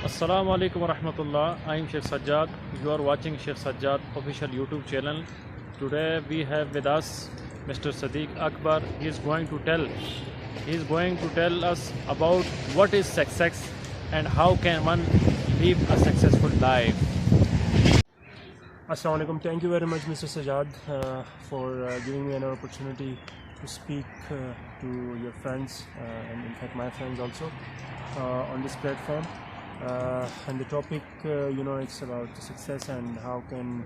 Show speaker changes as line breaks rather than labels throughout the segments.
Assalamu alaikum wa rahmatullah. I am Sheikh Sajjad. You are watching Sheikh Sajjad official YouTube channel. Today we have with us Mr. Sadiq Akbar. He is going to tell us about what is success and how can one live a successful life.
Assalamu alaikum. Thank you very much, Mr. Sajjad, for giving me an opportunity to speak to your friends and in fact my friends also on this platform. And the topic, it's about success and how can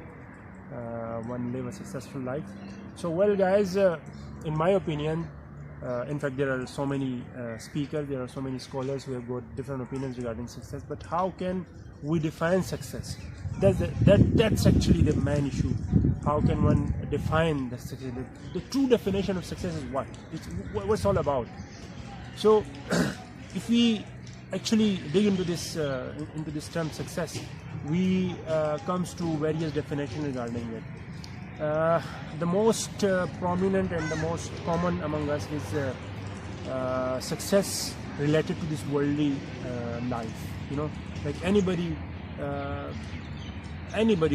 one live a successful life. So, well, guys, in my opinion, in fact, there are so many speakers, there are so many scholars who have got different opinions regarding success. But how can we define success? That's actually the main issue. How can one define the success? The true definition of success is what? What's all about? So, if we actually dig into this term success, we comes to various definitions regarding it. The most prominent and the most common among us is success related to this worldly life. Like anybody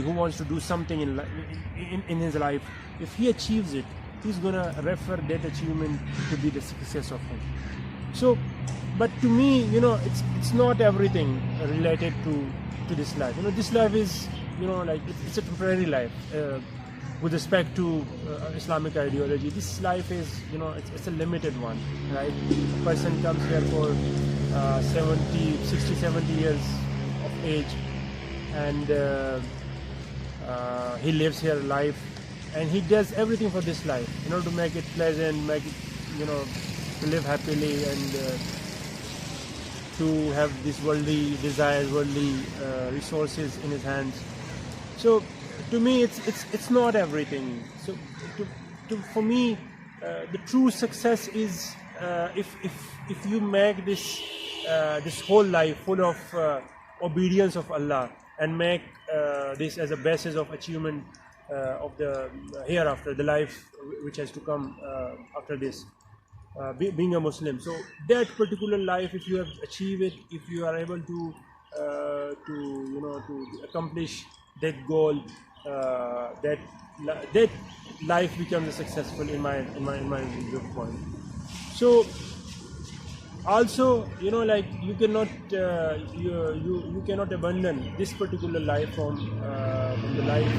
who wants to do something in his life, if he achieves it, he's gonna refer that achievement to be the success of him. So, but to me, it's not everything related to this life. This life is, it's a temporary life. With respect to Islamic ideology, this life is, it's a limited one, right? A person comes here for 60, 70 years of age, and he lives here life, and he does everything for this life in order to make it pleasant, make it, to live happily and to have these worldly desires, worldly resources in his hands. So to me, it's not everything. So for me, the true success is if you make this whole life full of obedience of Allah and make this as a basis of achievement of the hereafter, the life which has to come after this. Being a Muslim, so that particular life, if you have achieved it, if you are able to accomplish that goal, that life becomes successful in my viewpoint. So also, you cannot you cannot abandon this particular life from the life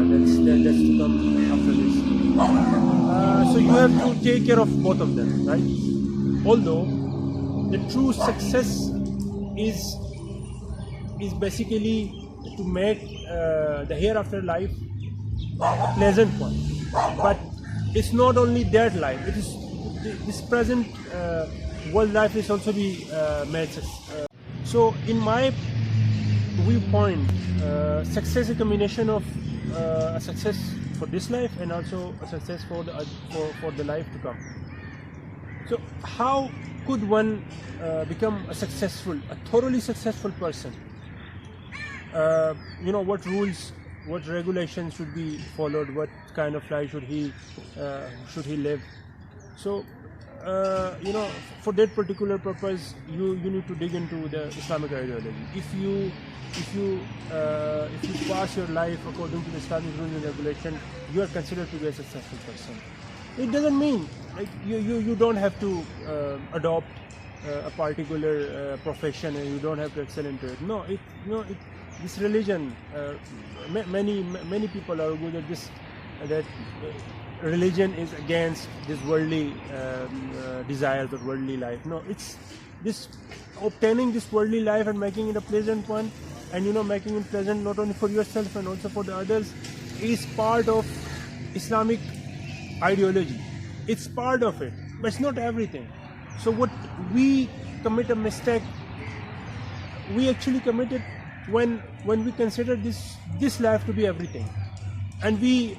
that's to come after this. So you have to take care of both of them, right? Although the true success is basically to make the hereafter life a pleasant one. But it's not only that life; it is this present world life is also be made success. So, in my viewpoint, success is a combination of a success for this life and also a success for the life to come. So how could one become a thoroughly successful person? What rules, what regulations should be followed? What kind of life should he live? So for that particular purpose, you need to dig into the Islamic ideology. If you pass your life according to the Islamic rules and regulation, you are considered to be a successful person. It doesn't mean like you don't have to adopt a particular profession and you don't have to excel into it. No, this religion, many people argue that that religion is against this worldly desires or worldly life. No, it's this obtaining this worldly life and making it a pleasant one, and making it pleasant not only for yourself and also for the others, is part of Islamic ideology. It's part of it, but it's not everything. So what we commit a mistake, we actually commit it when we consider this life to be everything, and we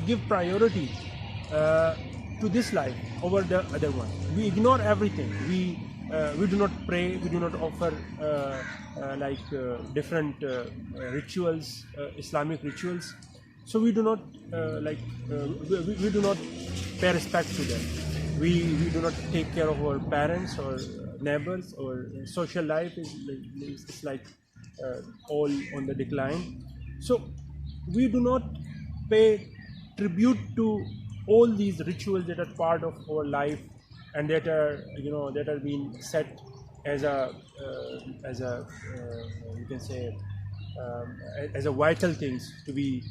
give priority to this life over the other one. We ignore everything. We do not pray. We do not offer different rituals, Islamic rituals. So we do not we do not pay respect to them. We do not take care of our parents or neighbors, or social life is like all on the decline. So we do not pay tribute to all these rituals that are part of our life, and that are that are being set as a you can say as a vital things to be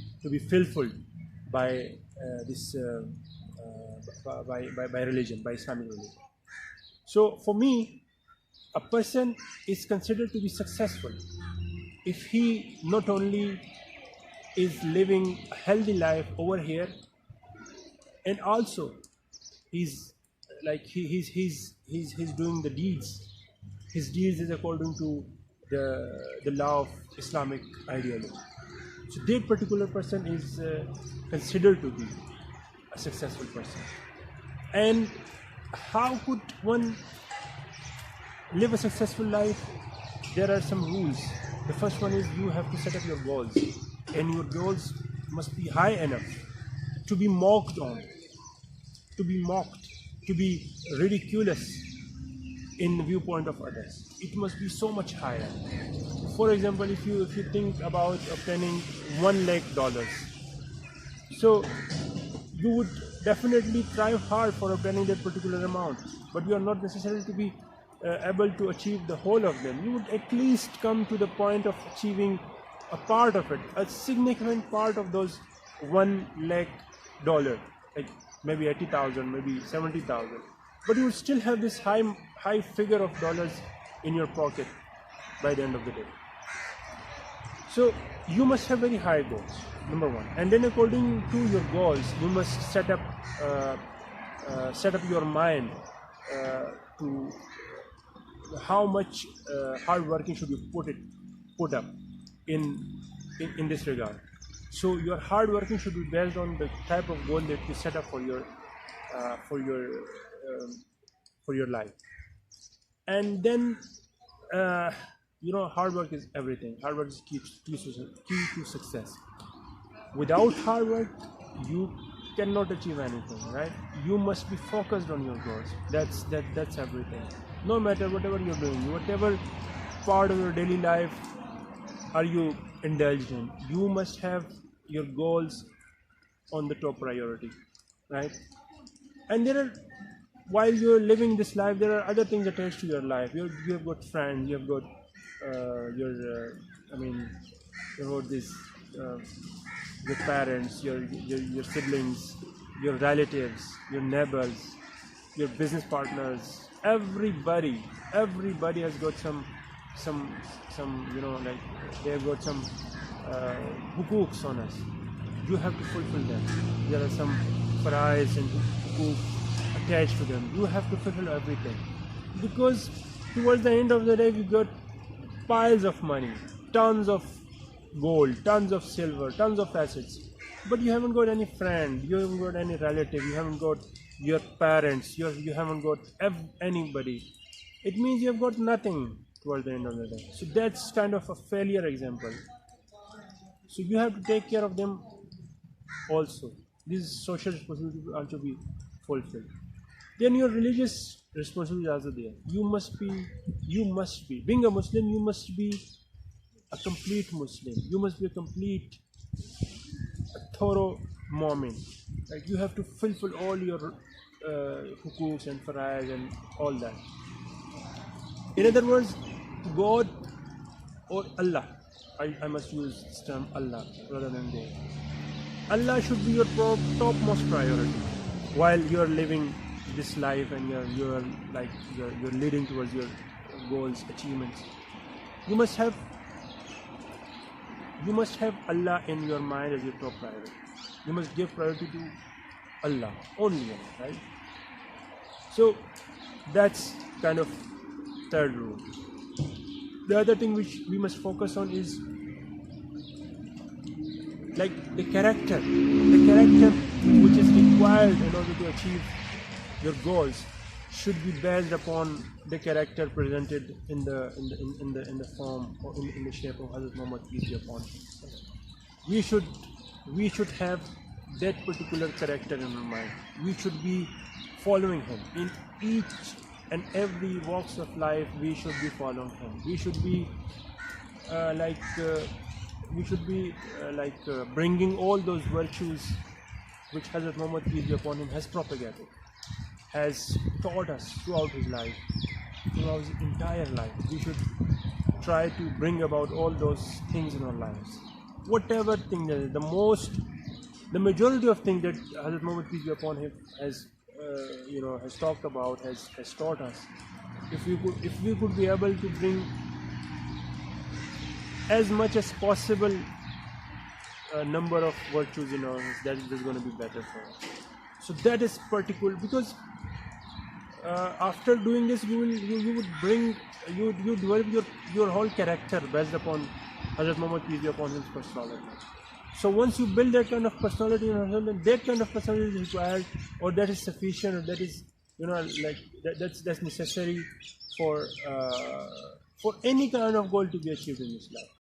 fulfilled by this by religion, by Islamic religion. So for me, a person is considered to be successful if he not only is living a healthy life over here, and also he's like he's doing the deeds. His deeds is according to the law of Islamic ideology. So that particular person is considered to be a successful person. And how could one live a successful life? There are some rules. The first one is you have to set up your goals, and your goals must be high enough to be mocked on, to be mocked, to be ridiculous in the viewpoint of others. It must be so much higher. For example, if you think about obtaining $1 lakh, so you would definitely try hard for obtaining that particular amount, but you are not necessarily to be able to achieve the whole of them. You would at least come to the point of achieving a part of it, a significant part of those $1 lakh, like maybe 80,000, maybe 70,000, but you would still have this high figure of dollars in your pocket by the end of the day. So you must have very high goals, number one, and then according to your goals, you must set up your mind to how much hard working should you put up in this regard. So your hard working should be based on the type of goal that you set up for your life. And then hard work is everything. Hard work is key to success. Without hard work, you cannot achieve anything, right? You must be focused on your goals. That's everything. No matter whatever you're doing, whatever part of your daily life are you indulged in, you must have your goals on the top priority, right? And while you're living this life, there are other things attached to your life. You have got friends, you have got your parents, your siblings, your relatives, your neighbors, your business partners. Everybody has got some like they have got some hukuks on us. You have to fulfill them. There are some farais and hukuk attached to them. You have to fulfill everything, because towards the end of the day, we got piles of money, tons of gold, tons of silver, tons of assets, but you haven't got any friend, you haven't got any relative, you haven't got your parents, you haven't got anybody. It means you have got nothing towards the end of the day. So that's kind of a failure example. So you have to take care of them also. This social responsibility will also be fulfilled. Then your religious responsibility is also there. You must be being a Muslim, you must be a complete Muslim. You must be a thorough Mu'min. Like you have to fulfill all your hukuks and farais and all that. In other words, God or Allah, I must use this term Allah rather than God. Allah should be your topmost priority while you're living this life and you're leading towards your goals, achievements. You must have Allah in your mind as your top priority. You must give priority to Allah, only Allah, right? So that's kind of third rule. The other thing which we must focus on is like the character which is required in order to achieve your goals should be based upon the character presented in the form or in the shape of Hazrat Muhammad, peace be upon him. We should have that particular character in our mind. We should be following him in each and every walks of life we should be following him. We should be bringing all those virtues which Hazrat Muhammad peace be upon him has propagated, has taught us throughout his life, throughout his entire life. We should try to bring about all those things in our lives. Whatever thing that is, the majority of things that Hazrat Muhammad peace be upon him has has talked about, has taught us. If we could be able to bring as much as possible number of virtues in our lives, that is going to be better for us. So that is particular, because after doing this you would develop your whole character based upon Hazrat Muhammad peace be upon his personality. So once you build that kind of personality in yourself, then that kind of personality is required, or that is sufficient, or that is that's necessary for any kind of goal to be achieved in this life.